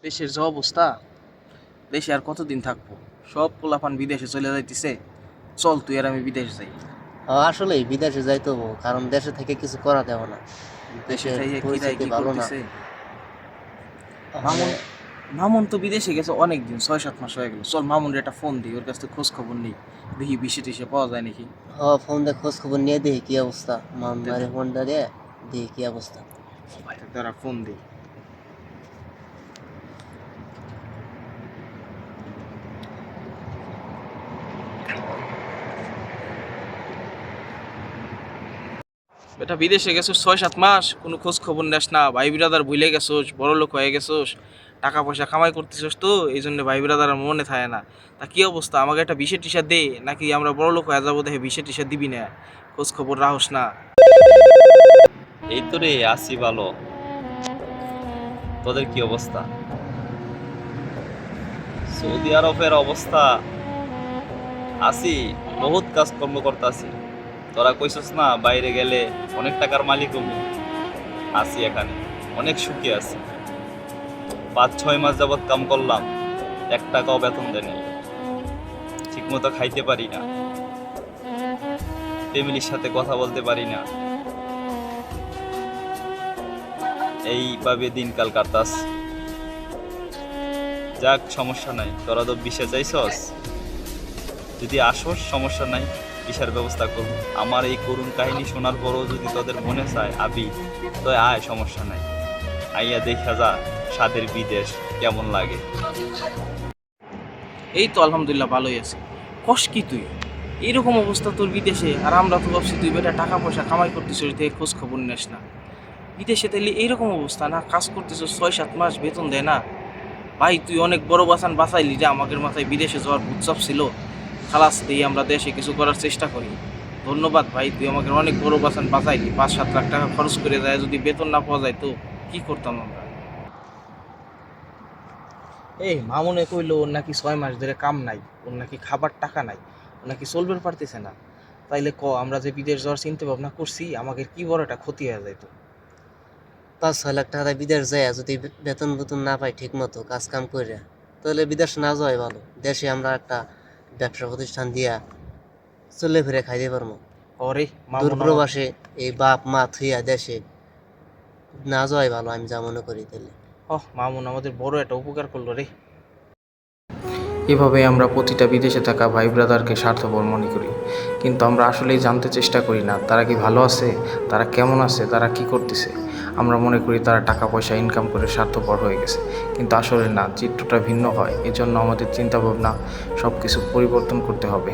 দেশের যে অবস্থা, দেশে আর কতদিন থাকবো? সব পোলাপান বিদেশে চলে যাইতেছে। চল তুই আর আমি বিদেশ যাই। আসলেই বিদেশে যাইতে হবো, কারণ দেশে থেকে কিছু করা যাবে না। দেশে দেশের থেকে কিরাই পরিস্থিতি কি ভালো না। করতেছে। তাহলে মামুন মামুন তো বিদেশে গেছে অনেক দিন, 6-7 মাস হয়ে গেল। চল মামুন একটা ফোন দিই, ওর কাছ থেকে খোঁজ খবর নেই, দেখি বিষে টিসে পাওয়া যায় নাকি। ফোন দিয়ে খোঁজ খবর নিয়ে দেখি কি অবস্থা। দে মামারে দে, ফোনটা দিয়ে দেখি কি অবস্থা। তারা ফোন দিই। বেটা বিদেশে গেছোস 6-7 মাস, কোনো খোঁজ খবর নেস না। ভাই বিরাদার ভুলে গেছোস, বড় লোক হয়ে গেছোস, টাকা পয়সা কামাই করতেছিস, তো এই জন্য ভাই বিরাদার আর মনে থাকে না। তা কি অবস্থা, আমাকে একটা বিষে টিশার দে, নাকি আমরা বড় লোক হয়ে যাবো দেখে বিষে টিশার দিবি না, খোঁজ খবর রাহস না। এই তো রে, আছি ভালো। তোদের কি অবস্থা? সৌদি আরবের অবস্থা আছি, বহুত কাজকর্ম করতাছি। তোরা কইছস না বাইরে গেলে অনেক টাকার মালিক হবো। আছি এখানে, অনেক সুখী আছি। 5-6 মাস যাবৎ কাম করলাম, 1 টাকাও বেতন দেয়নি। ঠিকমতো খাইতে পারি না, ফ্যামিলির সাথে কথা বলতে পারি না। এইভাবে দিনকাল কাটাস। যাক, সমস্যা নাই, তোরা তো বিশে চাইছস, যদি আসস সমস্যা নাই, ভিসার ব্যবস্থা করব। আমার এই করুণ কাহিনী শোনার পরও যদি তোদের মনে চায় আবি, তো আয়, সমস্যা নাই। আইয়া দেখা যা স্বাদের বিদেশ কেমন লাগে। এই তো আলহামদুলিল্লাহ ভালোই আছি। কস কি তুই, এইরকম অবস্থা তোর বিদেশে, আর আমরা তো ভাবছি তুই বেটা টাকা পয়সা কামাই করতেছিস, দেখে খোঁজ খবর নেস না। বিদেশে তাইলে এইরকম অবস্থা, না কাজ করতেছিস 6-7 মাস বেতন দেয় না। ভাই তুই অনেক বড় বাসান বাঁচাইলি রে, আমাদের মাথায় বিদেশে যাওয়ার উৎসব ছিল। খালাস দিয়ে আমরা দেশে কিছু করার চেষ্টা করি। ধন্যবাদ ভাই, তুই আমাকে অনেক বড় বাসান বাঁচাইলি। 5-7 লাখ টাকা খরচ করে যায়, যদি বেতন না পাওয়া যায় তো কি করতাম আমরা। এই মামুনে কইলো ওর নাকি 6 মাস ধরে কাম নাই, ওর নাকি খাবার টাকা নাই, ও নাকি চলবে পারতেছে না। তাইলে আমরা যে বিদেশ যাওয়ার চিন্তা ভাবনা করছি, আমাদের কি বড় একটা ক্ষতি হয়ে যাইতো। 5-6 লাখ টাকা বিদেশ যায়, যদি বেতন বেতন না পাই ঠিক মতো কাজ কাম করে, তাহলে বিদেশ না যাওয়াই ভালো। দেশে আমরা একটা ব্যবসা প্রতিষ্ঠান দিয়া চলে ফিরে খাইতে পারবো। ওরে মামুন আমার, দূরপ্রবাসে এই বাপ মা থুইয়া দেশে না যাওয়াই ভালো, আমি যা মনে করি। তাহলে মামুন আমাদের বড় একটা উপকার করলো রে। এভাবে আমরা প্রতিটা বিদেশে থাকা ভাই ব্রাদারকে স্বার্থপর মনে করি, কিন্তু আমরা আসলেই জানতে চেষ্টা করি না তারা কি ভালো আছে, তারা কেমন আছে, তারা কি করতেছে। আমরা মনে করি তারা টাকা পয়সা ইনকাম করে স্বার্থপর হয়ে গেছে, কিন্তু আসলে না, চিত্রটা ভিন্ন হয়। এজন্য আমাদের চিন্তাভাবনা সব কিছু পরিবর্তন করতে হবে।